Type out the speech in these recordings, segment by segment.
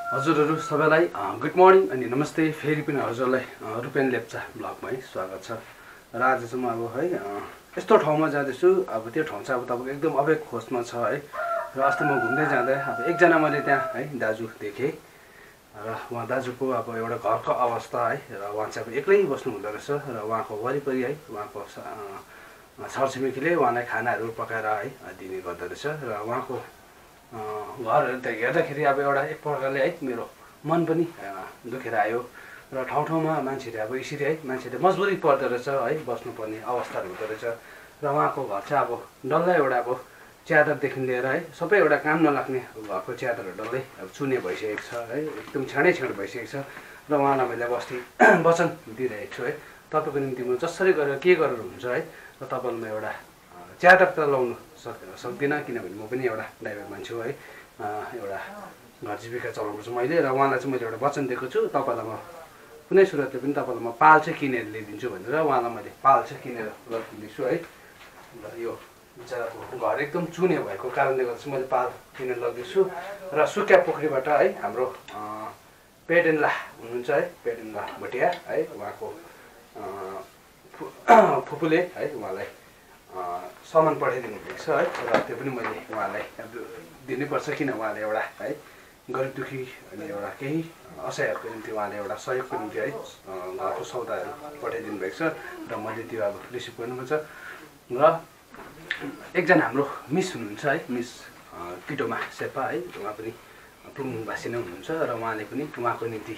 हजुरहरु सबैलाई good morning अनि नमस्ते। फेरि पनि हजुरलाई रुपेन लेप्चा ब्लगमा स्वागत छ। र आज चाहिँ म अब है यस्तो ठाउँमा जाँदैछु। अब त्यो ठाउँ चाहिँ अब तपाईको एकदम अभेग खोजमा छ है। र अस्ति म घुम्दै जाँदा अब एकजना मैले त्यहाँ है दाजु देखेँ। र उहाँ दाजुको अब एउटा घरको अवस्था है, र उहाँ चाहिँ अब एक्लै बस्नु हुँदो रहेछ। र उहाँको वरिपरि है उहाँको छरछिमेकीले उहाँलाई खानाहरू पकाएर है दिने गर्दो रहेछ। र उहाँको घरहरू त हेर्दाखेरि अब एउटा एक प्रकारले है मेरो मन पनि दुखेर आयो। र ठाउँ ठाउँमा मान्छेले अब यसरी है मान्छेले मजबुरी पर्दो रहेछ है बस्नुपर्ने अवस्थाहरू हुँदो रहेछ। र उहाँको घर चाहिँ अब डल्लै एउटा अब च्यादरदेखि लिएर है सबै एउटा काम नलाग्ने घरको च्यादरहरू डल्लै अब चुने भइसकेको छ है, एकदम छेड भइसकेको छ। र उहाँलाई मैले अब अस्ति वचन दिइरहेको छु है, तपाईँको निम्ति म जसरी गरेर के गरेर हुन्छ है। र तपाईँलाई म एउटा च्यादर त लाउनु सक्दिनँ, किनभने म पनि एउटा ड्राइभर मान्छे हो है, एउटा घर जीविका चलाउनुपर्छ मैले। र उहाँलाई चाहिँ मैले एउटा वचन दिएको छु, तपाईँलाई म कुनै सुरतले पनि तपाईँलाई म पाल चाहिँ किनेर ल्याइदिन्छु भनेर उहाँलाई मैले पाल चाहिँ किनेर लगिदिन्छु है। र यो बिचराको घर एकदम चुने भएको कारणले गर्दा चाहिँ मैले पाल किनेर लगिदिन्छु। र सुक्या पोखरीबाट है हाम्रो पेडेन्ला हुनुहुन्छ है, पेडेन्ला भोटिया है, उहाँको फुपूले है उहाँलाई सामान पठाइदिनु भएको छ है। र त्यो पनि मैले उहाँलाई दिनैपर्छ, किन उहाँले एउटा है गरिब दुखी अनि एउटा केही असहायहरूको निम्ति उहाँले एउटा सहयोगको निम्ति है घरको सौदाहरू पठाइदिनु भएको छ। र मैले त्यो अब रिसिभ गर्नुपर्छ। र एकजना हाम्रो मिस हुनुहुन्छ है, मिस किटोमा शेर्पा है, उहाँ पनि प्लुङवासी नै हुनुहुन्छ। र उहाँले पनि उहाँको निम्ति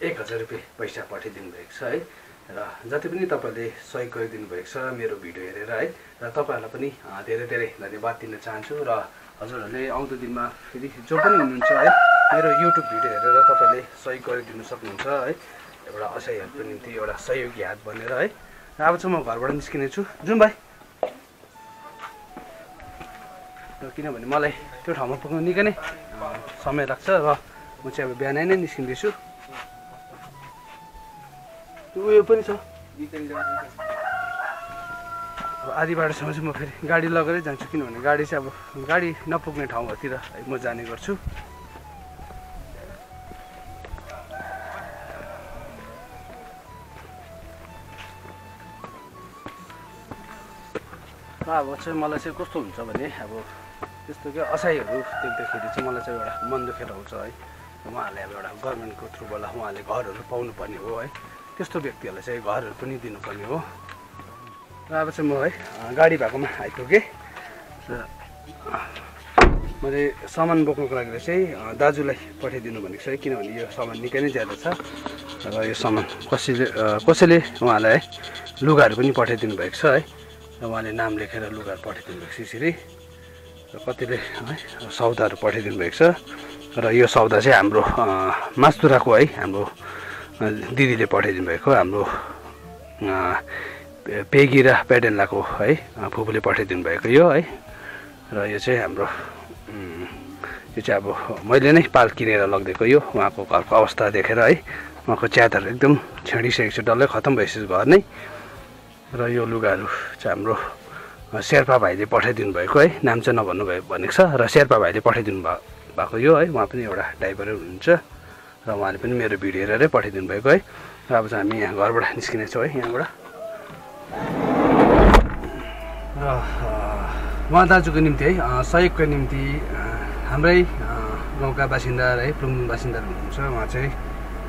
1000 रुपियाँ पैसा पठाइदिनु भएको छ है। र जति पनि तपाईँले सहयोग गरिदिनु भएको छ मेरो भिडियो हेरेर है, र तपाईँहरूलाई पनि धेरै धेरै धन्यवाद दिन चाहन्छु। र हजुरहरूले आउँदो दिनमा फेरि जो पनि हुनुहुन्छ है मेरो युट्युब भिडियो हेरेर तपाईँले सहयोग गरिदिनु सक्नुहुन्छ है, एउटा असहायहरूको निम्ति एउटा सहयोगी हात बनेर है। र अब चाहिँ म घरबाट निस्किने छु, जाउँ भाइ। र किनभने मलाई त्यो ठाउँमा पुग्नु निकै नै समय लाग्छ। र म चाहिँ अब बिहानै नै निस्किँदैछु। उयो पनि छ अब आधी बाटोसम्म चाहिँ म फेरि गाडी लगेरै जान्छु, किनभने गाडी चाहिँ अब गाडी नपुग्ने ठाउँहरूतिर है म जाने गर्छु। अब चाहिँ मलाई चाहिँ कस्तो हुन्छ भने अब त्यस्तो के असहायहरू देख्दाखेरि चाहिँ मलाई चाहिँ एउटा मन दुखेर आउँछ है। उहाँहरूले अब एउटा गभर्मेन्टको थ्रुबाट उहाँले घरहरू पाउनुपर्ने हो है, त्यस्तो व्यक्तिहरूलाई चाहिँ घरहरू पनि दिनुपर्ने हो। र अब चाहिँ म है गाडी भएकोमा आइपुगेँ। र मैले सामान बोक्नुको लागि चाहिँ दाजुलाई पठाइदिनु भनेको छ है, किनभने यो सामान निकै नै ज्यादा छ। र यो सामान कसैले उहाँलाई है लुगाहरू पनि पठाइदिनु भएको छ है। र उहाँले नाम लेखेर लुगाहरू पठाइदिनु भएको छ यसरी। र कतिले है सौदाहरू पठाइदिनु भएको छ। र यो सौदा चाहिँ हाम्रो मास्तुराको है हाम्रो दिदीले पठाइदिनु भएको, हाम्रो पेगी र पेडेन्लाको है फुपूले पठाइदिनु भएको यो है। र यो चाहिँ हाम्रो यो चाहिँ अब मैले नै पाल किनेर लगिदिएको यो उहाँको घरको अवस्था देखेर है। उहाँको च्यादर एकदम छेडिसकेको छ, डल्लै खतम भइसक्यो घर नै। र यो लुगाहरू चाहिँ हाम्रो शेर्पा भाइले पठाइदिनु भएको है, नाम चाहिँ नभन्नु भयो भनेको छ। र शेर्पा भाइले पठाइदिनु भएको यो है, उहाँ पनि एउटा ड्राइभरै हुनुहुन्छ। र उहाँले पनि मेरो भिडियो हेरेरै पठाइदिनु भएको है। र अब चाहिँ हामी यहाँ घरबाट निस्किने छौँ है यहाँबाट। र उहाँ दाजुको निम्ति है सहयोगको निम्ति हाम्रै गाउँका बासिन्दा है प्लुङ बासिन्दाहरू हुनुहुन्छ। उहाँ चाहिँ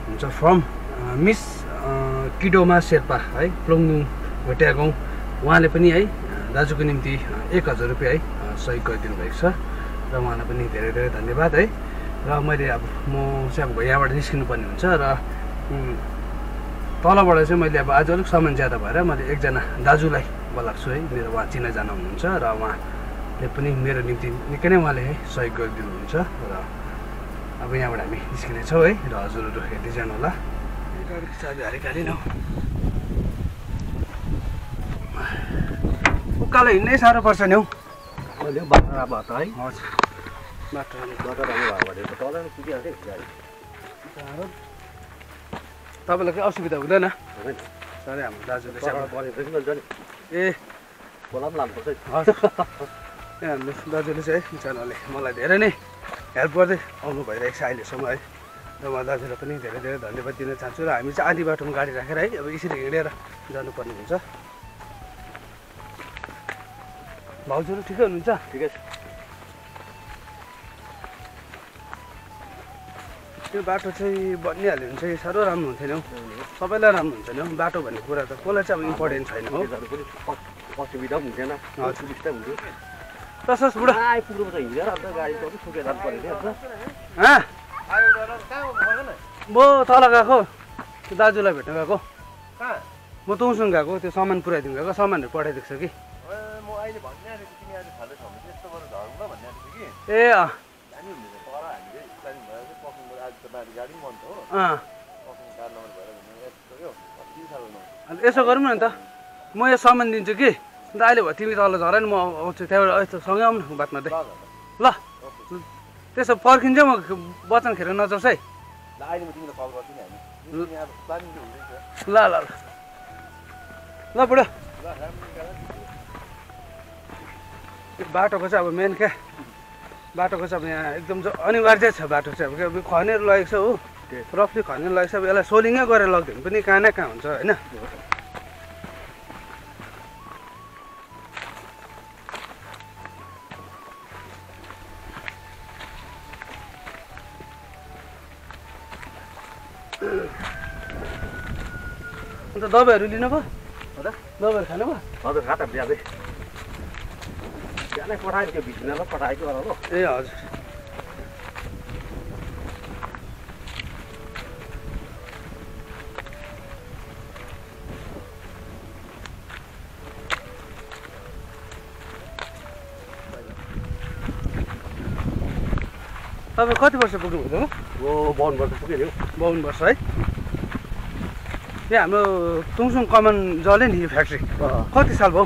हुन्छ फ्रम मिस किडोमा शेर्पा है, प्लुङ भोटिया गाउँ। उहाँले पनि है दाजुको निम्ति 1000 रुपियाँ है सहयोग गरिदिनु भएको छ। र उहाँलाई पनि धेरै धेरै धन्यवाद है। र मैले अब म चाहिँ अब यहाँबाट निस्किनु पर्ने हुन्छ। र तलबाट चाहिँ मैले अब आज अलिक सामान ज्यादा भएर मैले एकजना दाजुलाई बोलाएको छु है, मेरो उहाँ चिनाजाना हुनुहुन्छ। र उहाँले पनि मेरो निम्ति निकै नै उहाँले है सहयोग गरिदिनुहुन्छ। र अब यहाँबाट हामी निस्किने छौँ है। र हजुरहरू हेर्दै जानु होला। गाडीको चाबी हालेकाली न उकालो हिँड्नै साह्रो पर्छ नि हौ। अहिले बाटो राम्रो त है। हजुर बाटो बाटो राम्रो भएको भनेको तल पुगिहाल्थ्यो गाडी। तपाईँलाई केही असुविधा हुँदैन? सधैँ हाम्रो दाजुले ए खोला पनि लानुपर्छ। हजुर हाम्रो दाजुले चाहिँ बिचराले मलाई धेरै नै हेल्प गर्दै आउनु भइरहेको छ अहिलेसम्म है। र म दाजुलाई पनि धेरै धेरै धन्यवाद दिन चाहन्छु र हामी चाहिँ आधी बाटोमा गाडी राखेर है अब यसरी हिँडेर जानुपर्ने हुन्छ। भाउजूहरू ठिकै हुनुहुन्छ? ठिकै छ। त्यो बाटो चाहिँ बनिहाल्यो भने चाहिँ साह्रो राम्रो हुन्थेन हौ, सबैलाई राम्रो हुन्छ नि हौ। बाटो भन्ने कुरा त कसलाई चाहिँ अब इम्पोर्टेन्ट छैन हो। असुविधा पनि हुन्थेन, सुविस्ता हुन्थ्यो। तसोस् बुढा आइपुग्नु त हिँडेर अन्त गाडी पनि सुकेर जानु पऱ्यो नि अन्त। म तल गएको त्यो दाजुलाई भेट्न गएको। म तँसँग गएको त्यो सामान पुऱ्याइदिनु गएको, सामानहरू पठाइदिएको छ कि। ए अँ अन्त यसो गरौँ न त, म यो सामान दिन्छु कि, अन्त अहिले भयो तिमी तल झर नि म आउँछु त्यहाँबाट यस्तो सँगै आउनु बात मार्दै ल। त्यसो पर्खिन्छ म वचन खेर नजाओस् है। ल ल ल बुढो बाटोको चाहिँ अब मेन क्या बाटोको चाहिँ अब यहाँ एकदम अनिवार्य छ। बाटो चाहिँ अब खनेर लगेको छ हो, रफली खनेर लगेको छ। अब यसलाई सोलिङै गरेर लग्यो भने पनि कहाँ न कहाँ हुन्छ होइन। अन्त दबाईहरू लिनुभयो? दबाईहरू खानुभयो? हजुर खाता बिहानै बिहानै पठायो त्यो भिज्नेर पठाएको होला हो। ए हजुर तपाईँ कति वर्ष पुग्नुभयो? ओ 52 वर्ष पुग्यो नि। 52 वर्ष है। यहाँ हाम्रो तुङसुङ कमान जले नि यो फ्याक्ट्री कति साल भयो?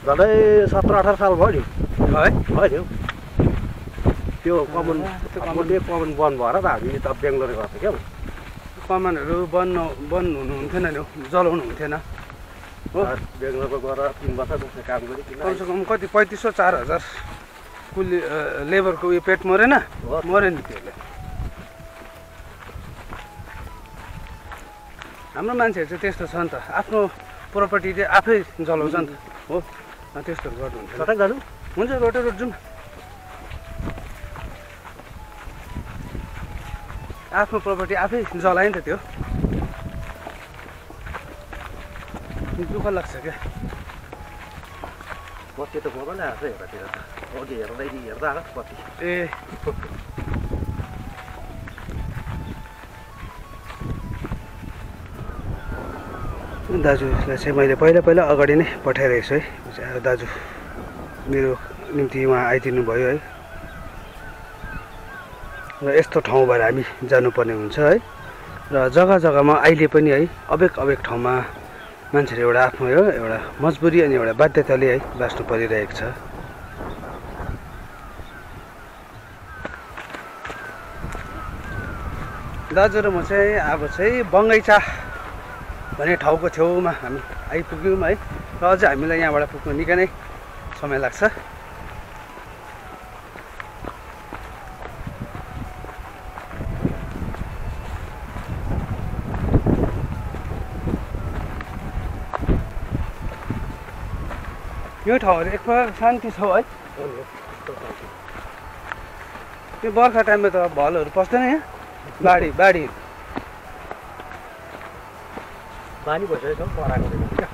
झन्डै 17-18 साल भयो नि है होइन। त्यो कमान कमान बन्द भएर त हामी त बेङ्गलोर गएको क्या। कमानहरू बन्द हुनुहुन्थेन नि हौ, जलाउनु हुन्थेन हो। बेङ्गलोरमा गएर 3 वर्ष जस्तो काम गरेँ। कमसेकम कति 3500 4000 कुल्ली लेबरको उयो पेट मरेन? मऱ्यो नि त्यसले। हाम्रो मान्छेहरू चाहिँ त्यस्तो छ नि त, आफ्नो प्रोपर्टी चाहिँ आफै जलाउँछ नि त हो। त्यस्तोहरू गर्नुहुन्छ। कता जानु? हुन्छ रोटे रोट जाउँ। आफ्नो प्रोपर्टी आफै जलायो नि त त्यो दुःख लाग्छ क्या। पछि त मजाले आएको छ हेर्दातिर त अघि हेर्दा आएको पछि। ए दाजुलाई चाहिँ मैले पहिला अगाडि नै पठाइरहेको छु है। दाजु मेरो निम्ति उहाँ आइदिनु भयो है। र यस्तो ठाउँबाट हामी जानुपर्ने हुन्छ है। र जग्गा जग्गामा अहिले पनि है अबेक ठाउँमा मान्छेहरू एउटा आफ्नो एउटा मजबुरी अनि एउटा बाध्यताले है बाँच्नु परिरहेको छ। दाजु र म चाहिँ अब चाहिँ बङ्गैचा भन्ने ठाउँको छेउमा हामी आइपुग्यौँ है। र अझै हामीलाई यहाँबाट पुग्नु निकै नै समय लाग्छ। यो ठाउँहरू एक प्रकार शान्ति छ है। यो बर्खा टाइममा त भलहरू पस्दैन यहाँ। बाढी पानी भइसकेको छ पराको क्या।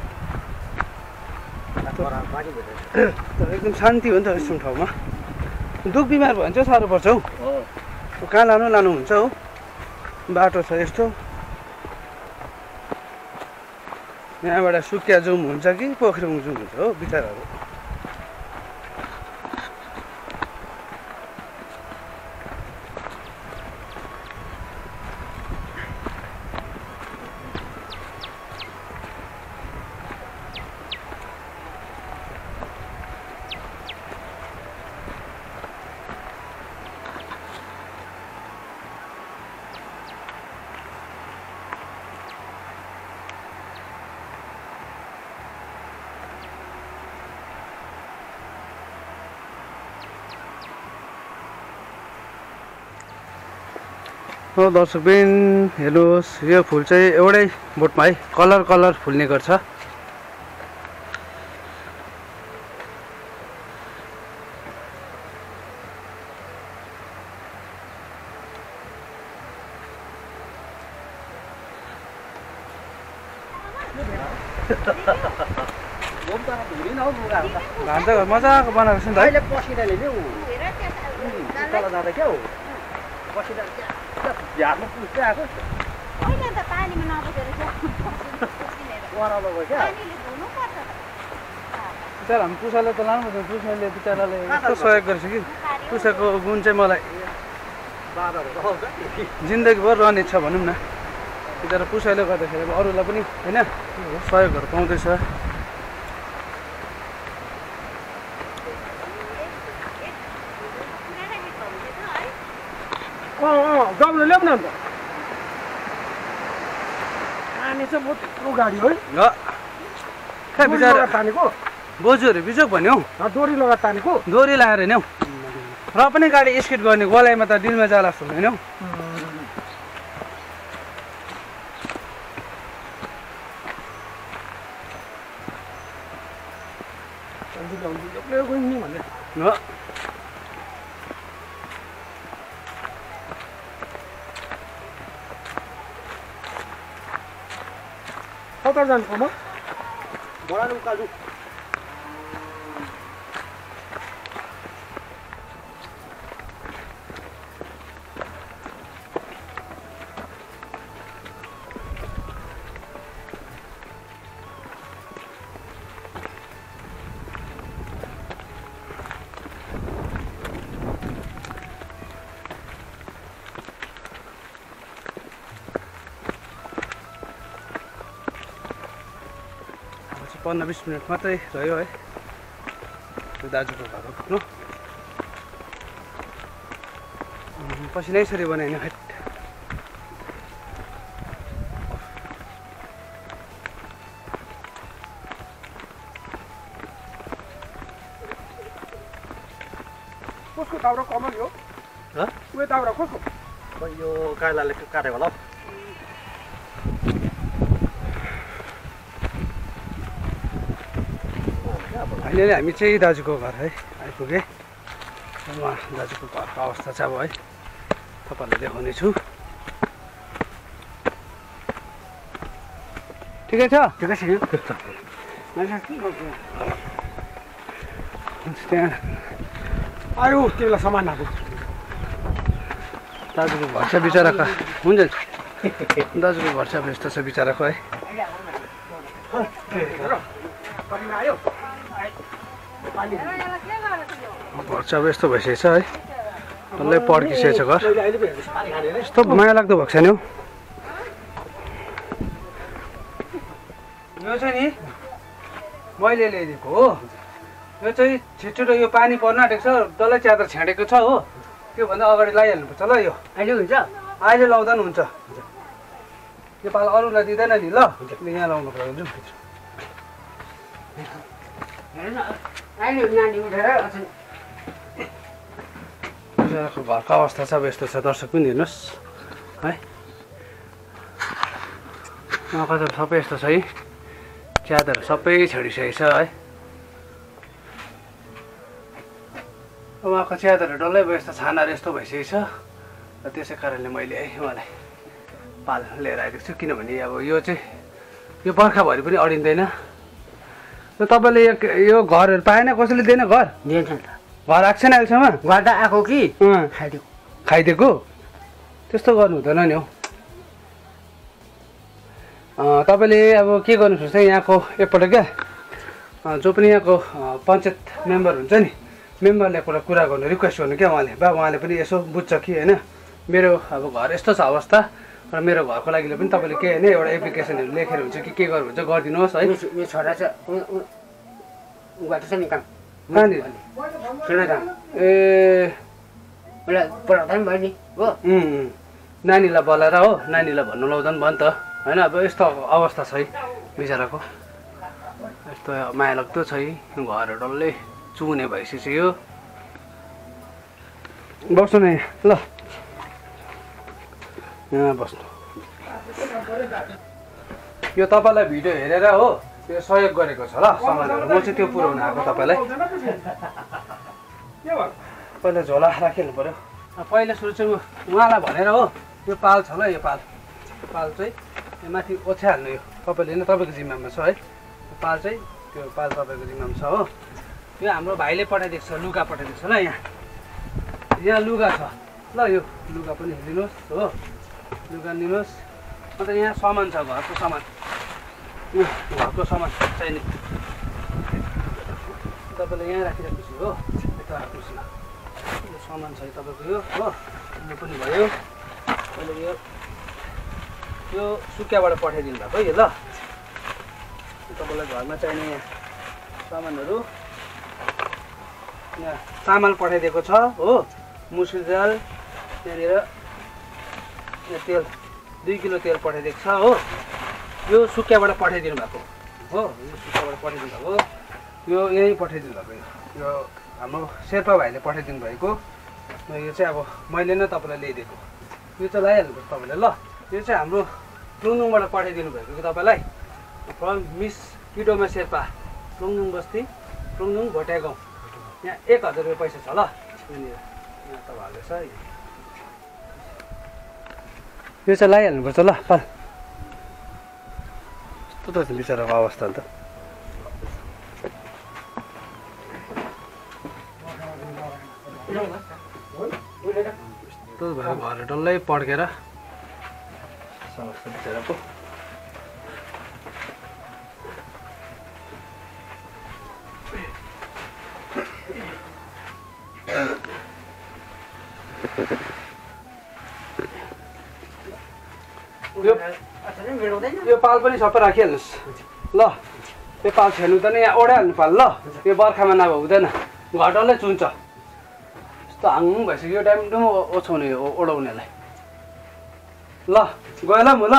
पानी भइसकेको तर एकदम शान्ति हो नि त यस्तो ठाउँमा। दुख बिमार भयो भने चाहिँ साह्रो पर्छ हौ। कहाँ लानुहुन्छ हौ। बाटो छ यस्तो। यहाँबाट सुकिया जुम हुन्छ कि पोखरी जुम हुन्छ हो बिचराहरू। हो दर्शकबिन हेर्नुहोस्, यो फुल चाहिँ एउटै बोटमा है कलर फुल्ने गर्छ। धान त मजाको बनाएको छ नि त है। पसिनाले नि तल जाँदा क्या हो पसिना झ्यारमा पुस्दै आएको ओह्रालो भयो क्या बिचरा हामी पुसाले त लानु पर्छ, पुसाले बिचराले यस्तो सहयोग गरेछ कि पुसाको गुण चाहिँ मलाई जिन्दगीभर रहने छ भनौँ न। बिचरा पुसाले गर्दाखेरि अब अरूलाई पनि होइन सहयोगहरू पाउँदैछ। गाउँले ल्याउ न अन्त पानी चाहिँ म त्यत्रो गाडी है खै बिचरा तानेको बोजूहरू बिजोग भन्यो डोरी लगाएर तानेको डोरी लगाएर नि हौ। र पनि गाडी स्किट गर्ने गोलाइमा त दिनमा जाला जस्तो हुँदैन हौ। कता जान्छ म बडालु काजु चाहिँ 15-20 मिनट मात्रै रह्यो है दाजुको घर पुग्नु। पसिना यसरी बनाएन खै कसको दाउरा कमल हो उयो दाउरा कसको यो कालाले काटेको होला अहिले हामी चाहिँ दाजुको घर है आइपुगेँ। उहाँ दाजुको घरको अवस्था चाहिँ अब है तपाईँहरूलाई देखाउनेछु। ठिकै छ ठिकै छ त्यहाँ आयो त्यसलाई सामान अब दाजुको घर छ बिचराको हुन्छ दाजुको घर छ अब यस्तो छ बिचराको है। घर चाहिँ अब यस्तो भइसकेछ है डल्लै पड्किसकेछ घर। यस्तो माया लाग्दो भएको छैन हौ। यो चाहिँ नि मैले ल्याइदिएको हो। यो चाहिँ छिटो यो पानी पर्न आँटेको छ डल्लै च्यादर छ्याँडेको छ हो। त्योभन्दा अगाडि लगाइहाल्नुपर्छ ल। यो अहिले हुन्छ अहिले लाउँदा पनि हुन्छ। यो पालो अरूलाई दिँदैन नि ल यहाँ लाउनु पर्यो हुन्छ। घरको अवस्था चाहिँ अब यस्तो छ दर्शक पनि हेर्नुहोस् है। उहाँको चाहिँ सबै यस्तो छ है च्यादर सबै छेडिसकेको छ है। उहाँको च्यादरहरू डल्लै भयो यस्तो छानाहरू यस्तो भइसकेको छ र त्यसै कारणले मैले है उहाँलाई पाल लिएर आइदिएको छु। किनभने अब यो चाहिँ यो बर्खाभरि पनि अडिँदैन। र तपाईँले यो घरहरू पाएन कसैले दिएन घर दिन्छ नि त घर आएको छैन अहिलेसम्म गर्दा आएको कि खाइदिएको खाइदिएको त्यस्तो गर्नु हुँदैन नि हौ। तपाईँले अब के गर्नुहोस् त यहाँको एकपल्ट क्या जो पनि यहाँको पञ्चायत मेम्बर हुन्छ नि मेम्बरले एकपल्ट कुरा गर्नु रिक्वेस्ट गर्नु क्या उहाँले बा उहाँले पनि यसो बुझ्छ कि होइन मेरो अब घर यस्तो छ अवस्था र मेरो घरको लागि पनि तपाईँले के होइन एउटा एप्लिकेसनहरू लेखेर हुन्छ कि के गर्नुहुन्छ गरिदिनुहोस् है। यो छोरा चाहिँ नि काम कहाँनिर ए पढाउँदा पनि भयो नि हो नानीलाई बोलाएर हो नानीलाई भन्नु लाउँदा पनि भयो नि त होइन। अब यस्तो अवस्था छ है बिचराको यस्तो माया लाग्दो छ है। घरहरू डल्लै चुहुने भइसक्यो। बस्नु न ल यहाँ बस्नु। यो तपाईँलाई भिडियो हेरेर हो त्यो सहयोग गरेको छ ल सामानहरू। म चाहिँ त्यो पुऱ्याउन आएको तपाईँलाई। पहिला झोला राखिहाल्नु पऱ्यो। पहिला सुरु चाहिँ उहाँलाई भनेर हो यो पाल छ ल, यो पाल चाहिँ यो माथि ओछ्याइहाल्नु। यो तपाईँले होइन तपाईँको जिम्मामा छ है। पाल चाहिँ त्यो पाल तपाईँको जिम्मामा छ हो। यो हाम्रो भाइले पठाइदिएको छ, लुगा पठाइदिएको छ ल। यहाँ लुगा छ ल, यो लुगा पनि लिनुहोस् हो, लुगा लिनुहोस्। अन्त यहाँ सामान छ, घरको सामान, घरको सामान चाहिने तपाईँले यहाँ राखिराख्नुहोस् हो। यता राख्नुहोस् न, यो सामान छ तपाईँको यो हो। यो पनि भयो। अहिले यो सुकियाबाट पठाइदिनु भएको यो ल। तपाईँलाई घरमा चाहिने यहाँ सामानहरू, यहाँ चामल पठाइदिएको छ हो, मुसुरी दाल, त्यहाँनिर यहाँ तेल 2 किलो तेल पठाइदिएको छ हो। यो सुकियाबाट पठाइदिनु भएको हो, यो सुकियाबाट पठाइदिनु भएको, यो यहीँ पठाइदिनु भएको। यो हाम्रो शेर्पा भाइले पठाइदिनु भएको। यो चाहिँ अब मैले नै तपाईँलाई ल्याइदिएको। यो चाहिँ लगाइहाल्नुपर्छ तपाईँले ल। यो चाहिँ हाम्रो प्लुङदुङबाट पठाइदिनु भएको कि तपाईँलाई, फ्रम मिस किडोमा शेर्पा, प्लुङदुङ बस्ती, प्लुङदुङ भोटिया गाउँ। यहाँ 1000 रुपियाँ पैसा छ ल। यहाँनिर यहाँ तपाईँहरूले छ यो चाहिँ लगाइहाल्नुपर्छ ल। पाल कस्तो त बिचराको अवस्था अन्त। त्यो भएर घर डल्लै पड्केर समस्या बिचराको। यो पाल पनि सबै राखिहाल्नुहोस् ल। यो पाल छेर्नु त नि यहाँ ओढाइहाल्नु पाल ल। यो बर्खामा नभए हुँदैन, घर डल्लै चुन्छ। यस्तो हाङ भइसक्यो यो टाइम ओछ्याउने ओढाउनेलाई ल। गयो ल म ल,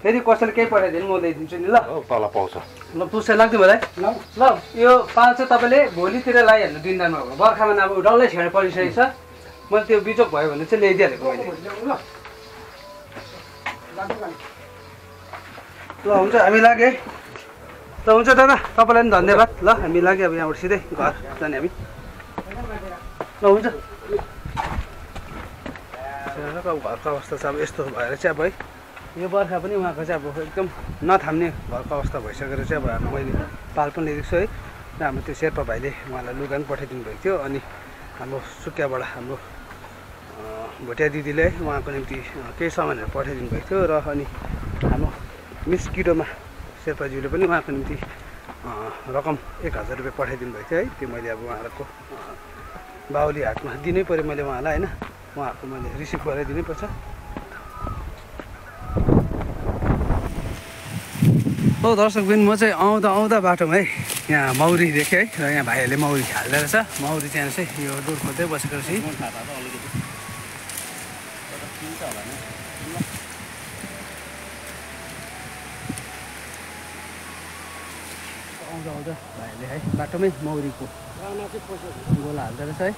फेरि कसैले केही पठाइदिनु म ल्याइदिन्छु नि ल। तल पाउँछ ल पुस्छ लाग्थ्यो मलाई ल। यो पाल चाहिँ तपाईँले भोलितिर लगाइहाल्नु दिनदारमा हो, बर्खामा नभए डल्लै छेड परिसकेको छ। मैले त्यो बिचोक भयो भने चाहिँ ल्याइदिइहालेको मैले ल। हुन्छ हामी लाग्यो है ल। हुन्छ दादा तपाईँलाई पनि धन्यवाद ल। हामी लाग्यो अब यहाँबाट सिधै घर जाने हामी ल। हुन्छ घरको अवस्था चाहिँ अब यस्तो भएर चाहिँ अब है यो बर्खा पनि उहाँको चाहिँ अब एकदम नथाम्ने घरको अवस्था भइसकेर चाहिँ अब मैले पाल पनि ल्याइदिएको छु है। र हाम्रो त्यो शेर्पा भाइले उहाँलाई लुगा पनि पठाइदिनु भएको थियो। अनि हाम्रो सुकियाबाट हाम्रो भोटिया दिदीले उहाँको निम्ति केही सामानहरू पठाइदिनु भएको थियो। र अनि हाम्रो मिस किडोमा शेर्पाज्यूले पनि उहाँको निम्ति रकम 1000 रुपियाँ पठाइदिनु भएको थियो है। त्यो मैले अब उहाँहरूको बाहुली हाटमा दिनै पऱ्यो मैले उहाँलाई होइन, उहाँहरूको मैले रिसिभ गराइदिनै पर्छ। हो दर्शकबिन, म चाहिँ आउँदा बाटोमा है यहाँ मौरी देखेँ है। र यहाँ भाइहरूले मौरी हाल्दो रहेछ। मौरी त्यहाँ चाहिँ यो डोर खोज्दै बसेको रहेछ। आउँदा भाइहरूले है बाटोमै मौरीको गोला हाल्दो रहेछ है।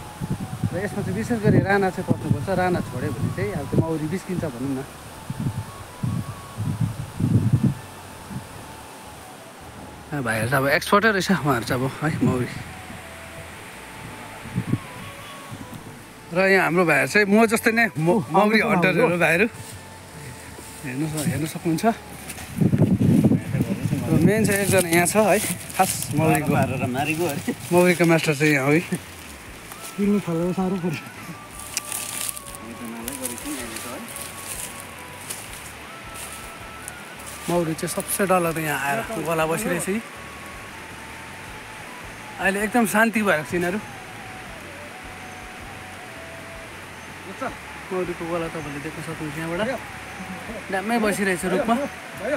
र यसमा चाहिँ विशेष गरी राना चाहिँ पस्नुपर्छ। राना छोड्यो भने चाहिँ अब त्यो मौरी बिस्किन्छ भनौँ न। भाइहरू चाहिँ अब एक्सपर्टै रहेछ उहाँहरू चाहिँ अब है मौरी। र यहाँ हाम्रो भाइहरू चाहिँ म जस्तै नै मौरी हन्टरहरू भाइहरू हेर्नु सक्नुहुन्छ। र मेन चाहिँ एकजना यहाँ छ है, खास मौरीको मास्टर चाहिँ यहाँ है। किन्नु थाल्दा साह्रो पर्छ। मौरी चाहिँ सबसे डरलाग्दो यहाँ आएर गोला बसिरहेछ कि अहिले एकदम शान्ति भएको छ यिनीहरू। मौरीको गोला तपाईँले देख्न सक्नुहुन्छ यहाँबाट ड्याम्मै बसिरहेछ रुखमा। र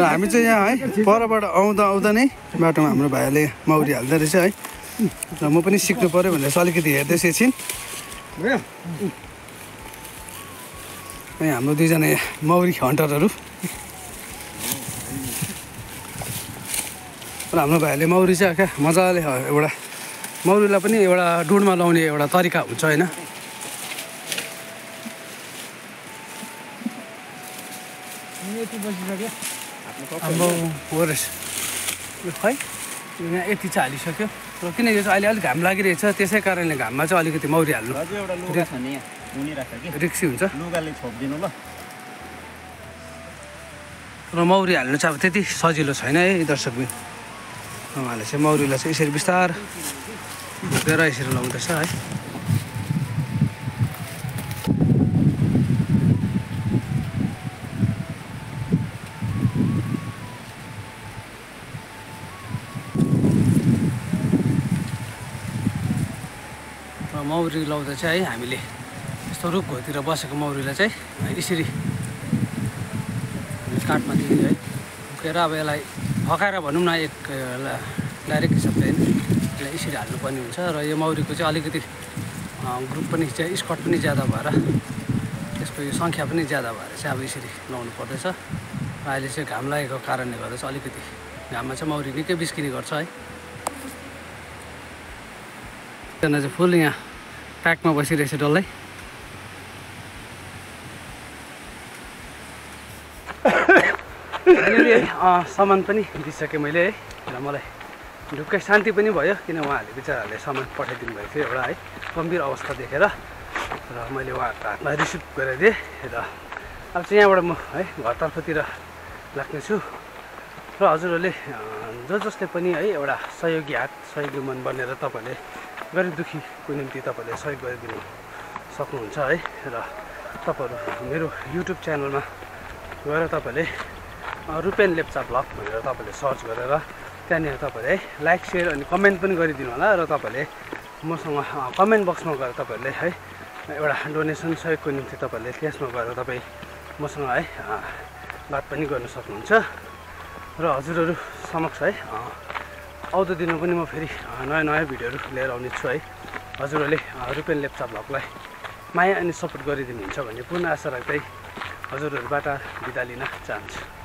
हामी चाहिँ यहाँ है परबाट आउँदा नै बाटोमा हाम्रो भाइले मौरी हाल्दो रहेछ है। र म पनि सिक्नु पऱ्यो भनेर अलिकति हेर्दैछु एकछिन। हाम्रो दुईजना मौरी हन्टरहरू। र हाम्रो भाइले मौरी चाहिँ क्या मजाले एउटा मौरीलाई पनि एउटा डुँडमा लाउने एउटा तरिका हुन्छ होइन। आम्बो हो रहेछ यो खै यहाँ यति चाहिँ हालिसक्यो र किन यो चाहिँ अहिले अलिक घाम लागिरहेछ त्यसै कारणले घाममा चाहिँ अलिकति मौरी हाल्नु रिक्सी हुन्छ र मौरी हाल्नु चाहिँ अब त्यति सजिलो छैन है दर्शकबिन। उहाँले चाहिँ मौरीलाई चाहिँ यसरी बिस्तार भुटेर यसरी लाउँदैछ है। मौरी लाउँदा चाहिँ है हामीले यस्तो रुखहरूतिर बसेको मौरीलाई चाहिँ यसरी काठमा दिने है उकेर अब यसलाई फकाएर भनौँ न एक डाइरेक्ट हिसाबले होइन यसलाई यसरी हाल्नुपर्ने हुन्छ। र यो मौरीको चाहिँ अलिकति ग्रुप पनि चाहिँ स्कट पनि ज्यादा भएर त्यसको यो सङ्ख्या पनि ज्यादा भएर चाहिँ अब यसरी लाउनु पर्दैछ। र अहिले चाहिँ घाम लागेको कारणले गर्दा चाहिँ अलिकति घाममा चाहिँ मौरी निकै बिस्किने गर्छ है। एकजना चाहिँ फुल यहाँ प्याकमा बसिरहेछ डल्लै। सामान पनि दिइसकेँ मैले है र मलाई ढुक्कै शान्ति पनि भयो किन उहाँहरूले बिचराहरूले सामान पठाइदिनु भएको थियो एउटा है गम्भीर अवस्था देखेर र मैले उहाँहरूको हातमा रिसिभ गराइदिएँ। र अब चाहिँ यहाँबाट म है घरतर्फतिर लाग्नेछु र हजुरहरूले जसले पनि है एउटा सहयोगी हात सहयोगी मन बनेर तपाईँहरूले गरिब दुःखीको निम्ति तपाईँहरूले सहयोग गरिदिनु सक्नुहुन्छ है। र तपाईँहरू मेरो युट्युब च्यानलमा गएर तपाईँहरूले रुपेन लेप्चा ब्लग भनेर तपाईँहरूले सर्च गरेर त्यहाँनिर तपाईँहरूले है लाइक सेयर अनि कमेन्ट पनि गरिदिनु होला। र तपाईँहरूले मसँग कमेन्ट बक्समा गएर तपाईँहरूले है एउटा डोनेसन सहयोगको निम्ति तपाईँहरूले त्यसमा गएर तपाईँ मसँग है बात पनि गर्न सक्नुहुन्छ। र हजुरहरू समक्ष है आउँदो दिनमा पनि म फेरि नयाँ नयाँ भिडियोहरू लिएर आउने छु है। हजुरहरूले रुपेन लेप्चा ब्लगलाई माया अनि सपोर्ट गरिदिनुहुन्छ भन्ने पूर्ण आशा राख्दै हजुरहरूबाट बिदा लिन चाहन्छु।